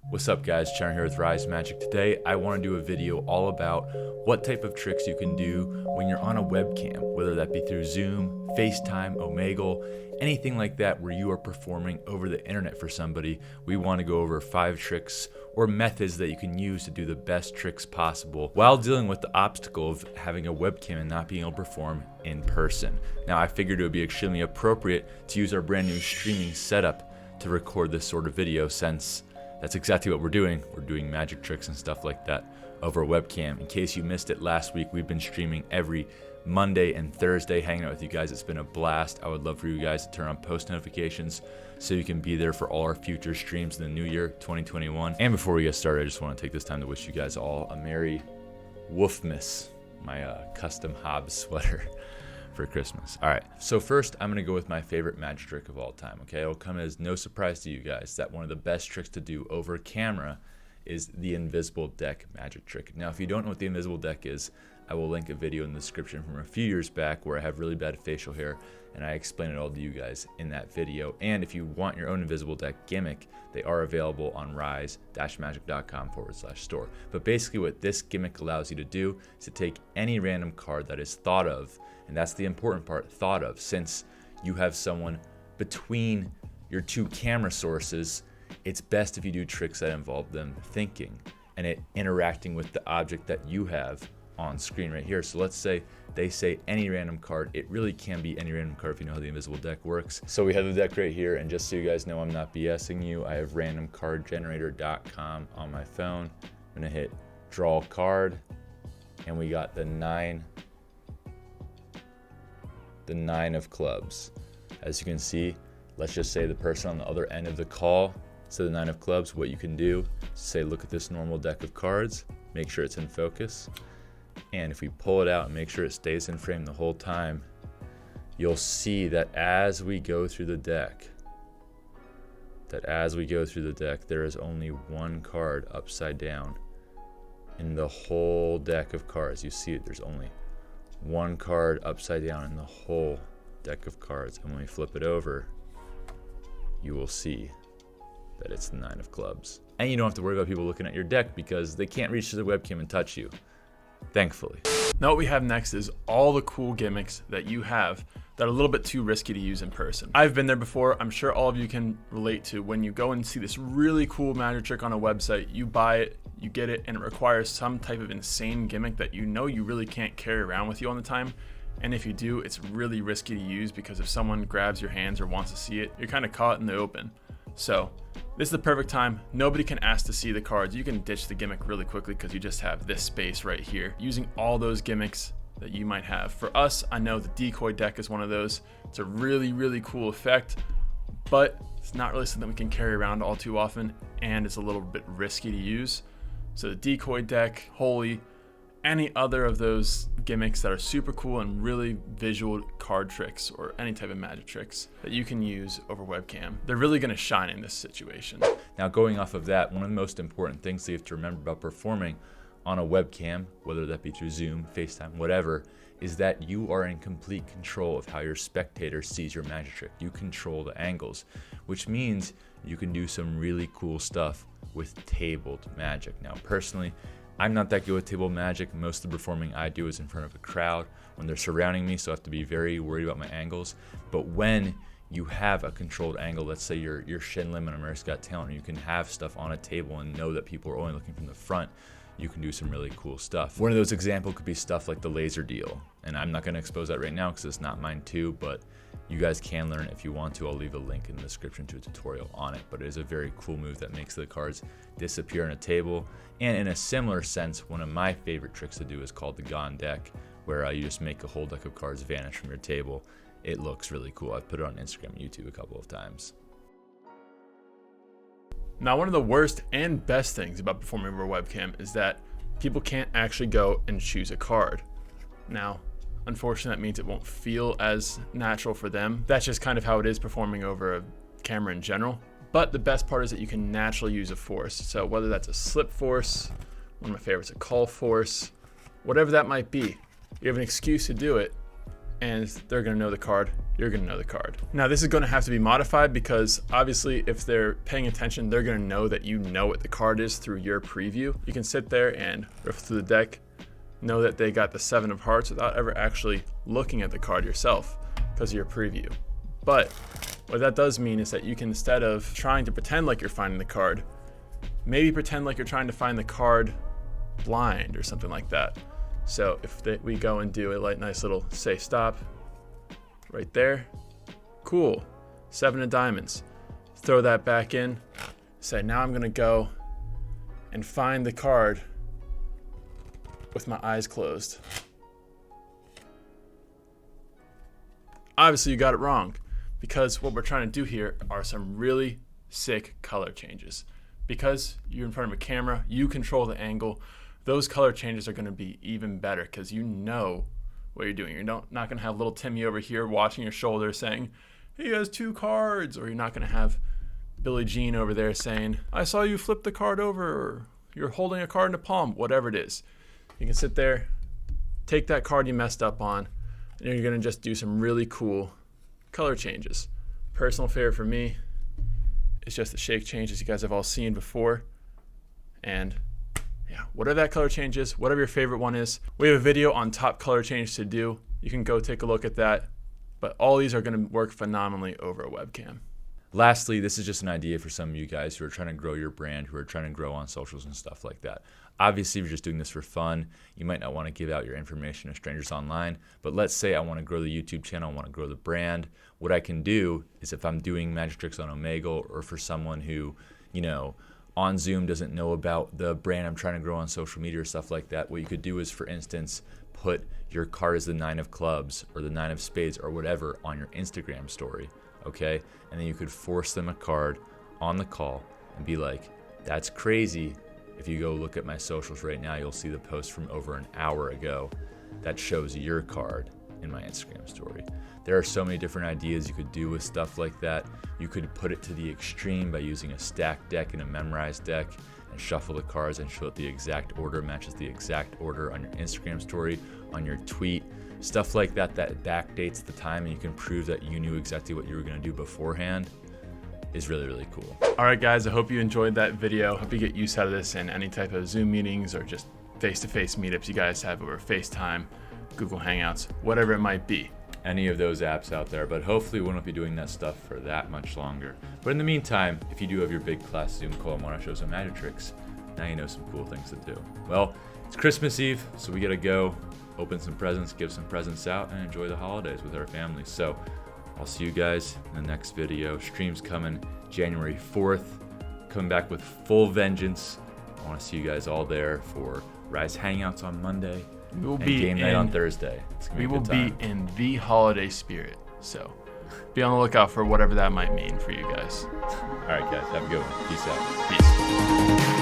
What's up guys, Chandler here with Rise Magic. Today I want to do a video all about what type of tricks you can do when you're on a webcam, whether that be through Zoom, FaceTime, OMEGLE, anything like that where you are performing over the internet for somebody. We want to go over 5 tricks or methods that you can use to do the best tricks possible while dealing with the obstacle of having a webcam and not being able to perform in person. Now I figured it would be extremely appropriate to use our brand new streaming setup to record this sort of video, since that's exactly what we're doing. We're doing magic tricks and stuff like that over a webcam. In case you missed it last week, we've been streaming every Monday and Thursday, hanging out with you guys. It's been a blast. I would love for you guys to turn on post notifications so you can be there for all our future streams in the new year, 2021. And before we get started, I just want to take this time to wish you guys all a Merry WOOFMAS, my custom Hobbs sweater for Christmas. All right, so first I'm gonna go with my favorite magic trick of all time, okay? It'll come as no surprise to you guys that one of the best tricks to do over camera is the invisible deck magic trick. Now, if you don't know what the invisible deck is, I will link a video in the description from a few years back where I have really bad facial hair and I explain it all to you guys in that video. And if you want your own invisible deck gimmick, they are available on rise-magic.com/store. But basically what this gimmick allows you to do is to take any random card that is thought of, and that's the important part, thought of, since you have someone between your two camera sources. It's best if you do tricks that involve them thinking and it interacting with the object that you have on screen right here. So let's say they say any random card. It really can be any random card if you know how the invisible deck works. So we have the deck right here, and just so you guys know I'm not BSing you, I have randomcardgenerator.com on my phone. I'm gonna hit draw card, and we got the nine of clubs. As you can see, let's just say the person on the other end of the call said the 9 of clubs. What you can do is say, look at this normal deck of cards, make sure it's in focus, and if we pull it out and make sure it stays in frame the whole time, you'll see that as we go through the deck, there is only one card upside down in the whole deck of cards. You see it, there's only one card upside down in the whole deck of cards, and when we flip it over, you will see that it's the 9 of clubs. And you don't have to worry about people looking at your deck because they can't reach to the webcam and touch you, thankfully. Now what we have next is all the cool gimmicks that you have that are a little bit too risky to use in person. I've been there before. I'm sure all of you can relate to when you go and see this really cool magic trick on a website, you buy it, you get it, and it requires some type of insane gimmick that you know you really can't carry around with you all the time. And if you do, it's really risky to use because if someone grabs your hands or wants to see it, you're kind of caught in the open. So this is the perfect time. Nobody can ask to see the cards. You can ditch the gimmick really quickly because you just have this space right here. Using all those gimmicks that you might have. For us, I know the decoy deck is one of those. It's a really, really cool effect, but it's not really something we can carry around all too often, and it's a little bit risky to use. So the decoy deck, holy, any other of those gimmicks that are super cool and really visual card tricks or any type of magic tricks that you can use over webcam, they're really gonna shine in this situation. Now going off of that, one of the most important things that you have to remember about performing on a webcam, whether that be through Zoom, FaceTime, whatever, is that you are in complete control of how your spectator sees your magic trick. You control the angles, which means you can do some really cool stuff with tabled magic. Now personally, I'm not that good with table magic. Most of the performing I do is in front of a crowd when they're surrounding me, so I have to be very worried about my angles. But when you have a controlled angle, let's say you're Shin Lim on America's Got Talent, and you can have stuff on a table and know that people are only looking from the front, you can do some really cool stuff. One of those examples could be stuff like the laser deal. And I'm not gonna expose that right now because it's not mine too, but you guys can learn it if you want to. I'll leave a link in the description to a tutorial on it, but it is a very cool move that makes the cards disappear on a table. And in a similar sense, one of my favorite tricks to do is called the Gone deck, where you just make a whole deck of cards vanish from your table. It looks really cool. I've put it on Instagram and YouTube a couple of times. Now, one of the worst and best things about performing over a webcam is that people can't actually go and choose a card. Now, unfortunately, that means it won't feel as natural for them. That's just kind of how it is performing over a camera in general. But the best part is that you can naturally use a force. So whether that's a slip force, one of my favorites, a call force, whatever that might be, you have an excuse to do it, and they're going to know the card, you're going to know the card. Now this is going to have to be modified because obviously if they're paying attention, they're going to know that you know what the card is through your preview. You can sit there and riff through the deck, know that they got the 7 of hearts without ever actually looking at the card yourself because of your preview. But what that does mean is that you can, instead of trying to pretend like you're finding the card, maybe pretend like you're trying to find the card blind or something like that. So if we go and do a nice little safe stop right there, cool, 7 of diamonds, throw that back in, say now I'm gonna go and find the card with my eyes closed. Obviously you got it wrong, because what we're trying to do here are some really sick color changes. Because you're in front of a camera, you control the angle, those color changes are going to be even better because you know what you're doing. You're not going to have little Timmy over here watching your shoulder saying, he has 2 cards, or you're not going to have Billie Jean over there saying, I saw you flip the card over, or you're holding a card in a palm, whatever it is. You can sit there, take that card you messed up on, and you're going to just do some really cool color changes. Personal favorite for me is just the shake changes you guys have all seen before. And yeah, whatever that color change is, whatever your favorite one is, we have a video on top color change to do. You can go take a look at that. But all these are going to work phenomenally over a webcam. Lastly, this is just an idea for some of you guys who are trying to grow your brand, who are trying to grow on socials and stuff like that. Obviously, if you're just doing this for fun, you might not want to give out your information to strangers online. But let's say I want to grow the YouTube channel, I want to grow the brand. What I can do is, if I'm doing magic tricks on OMEGLE, or for someone who, on Zoom doesn't know about the brand I'm trying to grow on social media or stuff like that, what you could do is, for instance, put your card as the 9 of clubs or the 9 of spades or whatever on your Instagram story, okay? And then you could force them a card on the call and be like, that's crazy. If you go look at my socials right now, you'll see the post from over an hour ago that shows your card in my Instagram story. There are so many different ideas you could do with stuff like that. You could put it to the extreme by using a stacked deck and a memorized deck and shuffle the cards and show it the exact order, matches the exact order on your Instagram story, on your tweet, stuff like that that backdates the time, and you can prove that you knew exactly what you were going to do beforehand. Is really, really cool. All right, guys, I hope you enjoyed that video. Hope you get use out of this in any type of Zoom meetings or just face-to-face meetups you guys have over FaceTime, Google Hangouts, whatever it might be. Any of those apps out there, but hopefully we won't be doing that stuff for that much longer. But in the meantime, if you do have your big class Zoom call and want to show some magic tricks, now you know some cool things to do. Well, it's Christmas Eve, so we gotta go open some presents, give some presents out, and enjoy the holidays with our families. So I'll see you guys in the next video. Stream's coming January 4th, coming back with full vengeance. I want to see you guys all there for Rise Hangouts on Monday. We will and be game night on Thursday. We will be in the holiday spirit. So be on the lookout for whatever that might mean for you guys. All right, guys. Have a good one. Peace out. Peace.